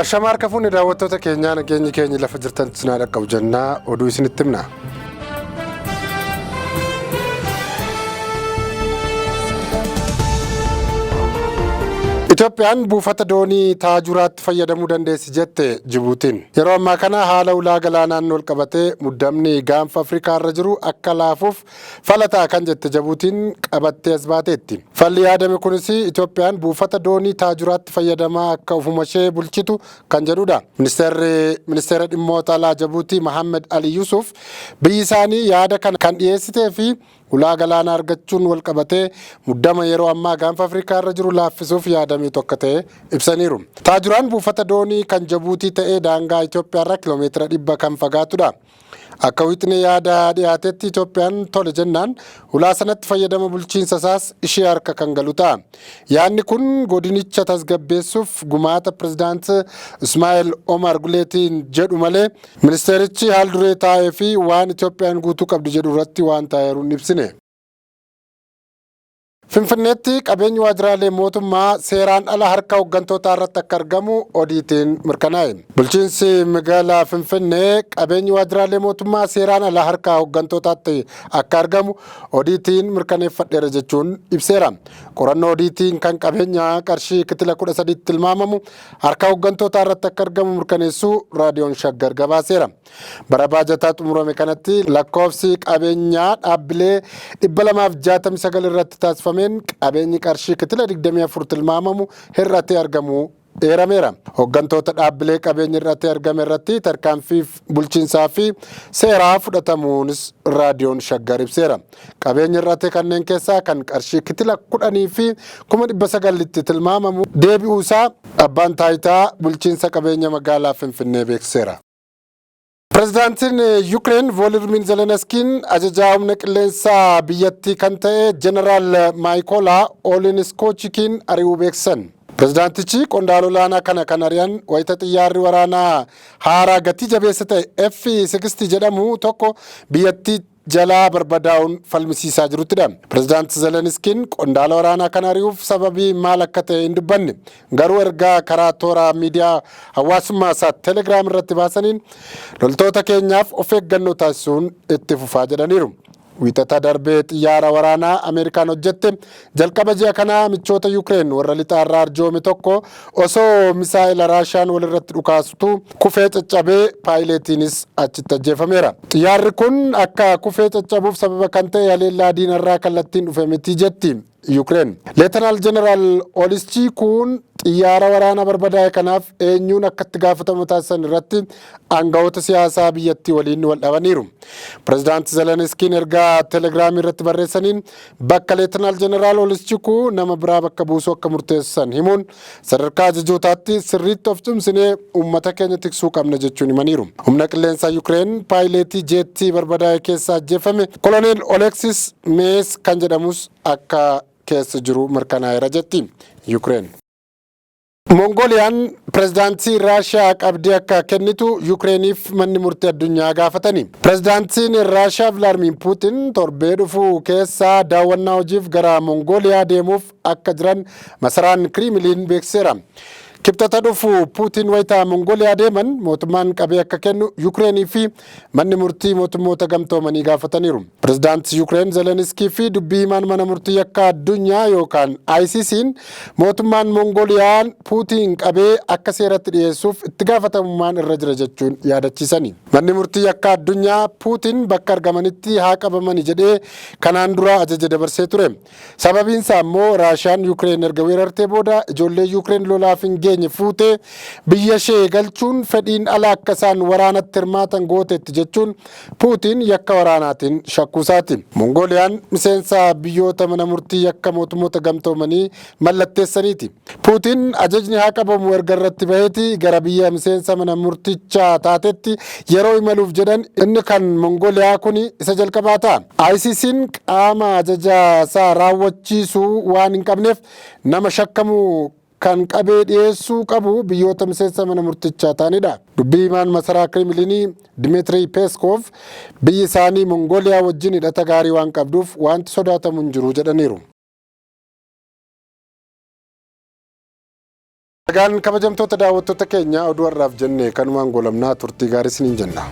Ashama harka fuunni daawwattoota keenyaa nageenyi keenya lafa jirtan sinaa dhaqqabu jennaa oduu isinitti himna. Itoophiyaan buufata doonii Taajuraatti fayyadamuu dandeessi jette Jibuutiin. Yeroo ammaa kana haala ulaa galaanaan ol qabatee muddamni gaanfa Afrikaa irra jiru akka laafuuf falataa kan jette Jibuutiin qabattee as baateetti. Falli yaadame kunis Itoophiyaan buufata doonii Taajuraatti fayyadamaa akka ofumashee bulchitu kan jedhudha. Ministeera dhimmoota alaa Jibuutii Mohamed Ali Yusuf biyyi isaanii yaada kana kan dhiyeessitee fi ulaa galaanaa argachuun wal qabatee muddama yeroo ammaa gaanfa Afrikaa irra jiru laaffisuuf yaadamee tokko ta'e ibsaniiru. Taajuraan buufata doonii kan Jibuutii ta'ee daangaa Itoophiyaa irraa kiiloomeetira 100 kan fagaatudha. Akka wixinee yaada dhiyaatetti Itoophiyaan tole jennaan ulaa sanatti fayyadama bulchiinsa isaas ishee harka kan galu ta'a. Yaadni kun godinicha tasgabbeessuuf gumaata pirezidaant Ismaa'eel Omar Guleetiin jedhu malee ministeerichi haal duree taa'ee fi waan Itoophiyaan guutuu qabdu jedhu irratti waan taa'eeru hin ibsine. Finfinneetti qabeenyi waajjiraalee mootummaa seeraan ala harka hooggantoota irratti akka argamu odiitiin mirkanaa'e. Bulchiinsi magaalaa Finfinnee qabeenyi waajjiraalee mootummaa seeraan ala harka hooggantootaatti akka argamu odiitiin mirkaneeffadheera jechuun ibseera. Qorannoo odiitiin kan qabeenya qarshii kitila 13 tilmaamamu harka hooggantoota irratti akka argamu mirkaneessuu raadiyoon Shaggar gabaaseera. Bara baajataa xumurame kanatti lakkoofsi qabeenyaa dhaabbilee 269 irratti taasifame qabeenyi qarshii kitila 24 tilmaamamu hir'atee argamu eerameera. Hooggantoota dhaabbilee qabeenyi irratti argame irratti tarkaanfiif bulchiinsaa fi seeraa fudhatamuunis raadiyoon Shaggar ibseera. Qabeenyi irratti kanneen keessaa kan qarshii kitila 10 fi 900 tilmaamamu deebi'uusaa abbaan taayitaa bulchiinsa qabeenya magaalaa Finfinnee beekseera. Pirezidaantiin Yuukireen Volodimiir Zelenskiin ajajaa humna qilleensaa biyyattii kan ta'e Jeneraal Maayikoolaa Oleniskochikiin ari'uu beeksisan. Pirezidaantichi qondaala olaanaa kana kan ari'an wayita xiyyaarri waraanaa haaraa gatii jabeessa ta'e F-60 jedhamu tokko biyyattii jalaa barbadaa'uun falmisiisaa jiruttidha. Pirezidaant Zelenskiin qondaala waraanaa kana ari'uuf sababii maal akka ta'e hin dubbanne. Garuu ergaa karaa toora miidiyaa hawaasummaa isaa Telegiraam irratti baasaniin loltoota keenyaaf of eeggannoo taasisuun itti fufaa jedhaniiru. Wiixata darbee xiyyaara waraanaa Ameerikaan hojjette jalqaba ji'a kanaa michoota Yuukireen warra lixaarraa arjoome tokko osoo misaa'ila Raashaan walirratti dhukaasutu kufee caccabee paayileetiinis achitti ajjeefameera. Xiyyaarri kun akka kufee caccabuuf sababa kan ta'e haleellaa diinarraa kallattiin dhufe miti jetti Yuukireen. Leetanaal Jeneraal Olischikuun xiyyaara waraanaa barbadaa'e kanaaf eenyuun akka itti gaafatamu taasisan irratti aangawoota siyaasaa biyyattii waliin wal dhabaniiru. Pirezidaant Zelenskiin ergaa Telegiraamii irratti barreessaniin bakka Leetanaal Jeneraal Olischikuu nama biraa bakka buusuu akka murteessan himuun sadarkaa ajajootaatti sirriitti of cimsinee uummata keenya tiksuu qabna jechuun himaniiru. Humna qilleensaa Yuukireen paayileetii jeettii barbadaa'e keessaa ajjeefame Koloneel Oleksis Mees kan jedhamus akka keessa jiru mirkanaa'eera jetti Yuukireen. Mongooliyaan pirezidaantii Raashiyaa qabdii akka kennitu Yuukireeniif manni murtii addunyaa gaafatani. Pirezidaantiin Raashiyaa Vilaadimiir Puutiin torbee dhufu keessaa daawwannaa hojiif gara Mongooliyaa deemuuf akka jiran masaraan Kiriimiliin beekseera. Kibxata dhufu Puutiin wayita Mongooliyaa deeman mootummaan qabee akka kennu Yuukireenii fi manni murtii mootummoota gamtoomanii gaafataniiru. Pirezidaantii Yuukireen Zelenskii fi dubbii himaan mana murtii akka addunyaa yookaan ICC'n mootummaan Mongooliyaan Puutiin qabee akka seeratti dhiyeessuuf itti gaafatamummaan irra jira jechuun yaadachiisani. Manni murtii akka addunyaa Puutiin bakka argamanitti haa qabamani jedhee kanaan dura ajaja dabarsee ture. Sababiinsaa immoo Raashiyaan Yuukireen erga weerartee booda ijoollee Yuukireen lolaaf hin fuutee biyya ishee galchuun fedhiin ala akka isaan waraanatti hirmaatan gootetti jechuun Puutiin yakka waraanaatiin shakkuusaati. Mongooliyaan miseensa biyyoota mana murtii yakka mootummoota gamtoomanii mallatteessaniiti. Puutiin ajajni haa qabamu erga irratti baheeti gara biyya miseensa mana murtichaa taatetti yeroo imaluuf jedhan inni kan Mongooliyaa kun isa jalqabaa ta'a. ICC'n qaama ajaja isaa raawwachiisuu waan hin qabneef nama shakkamu kan qabee dhiyeessuu qabu biyyoota miseensa mana murtichaa ta'anidha. Dubbii himaan masaraa Kiriimiliinii Dimiitrii Peeskoof biyyi isaanii Mongooliyaa wajjin hidhata gaarii waan qabduuf wanti sodaatamu hin jiru jedhaniiru. Nagaan kabajamtoota daawwattoota keenya oduu har'aaf jennee kanumaan goolabnaa turtii gaarii isiniin jenna.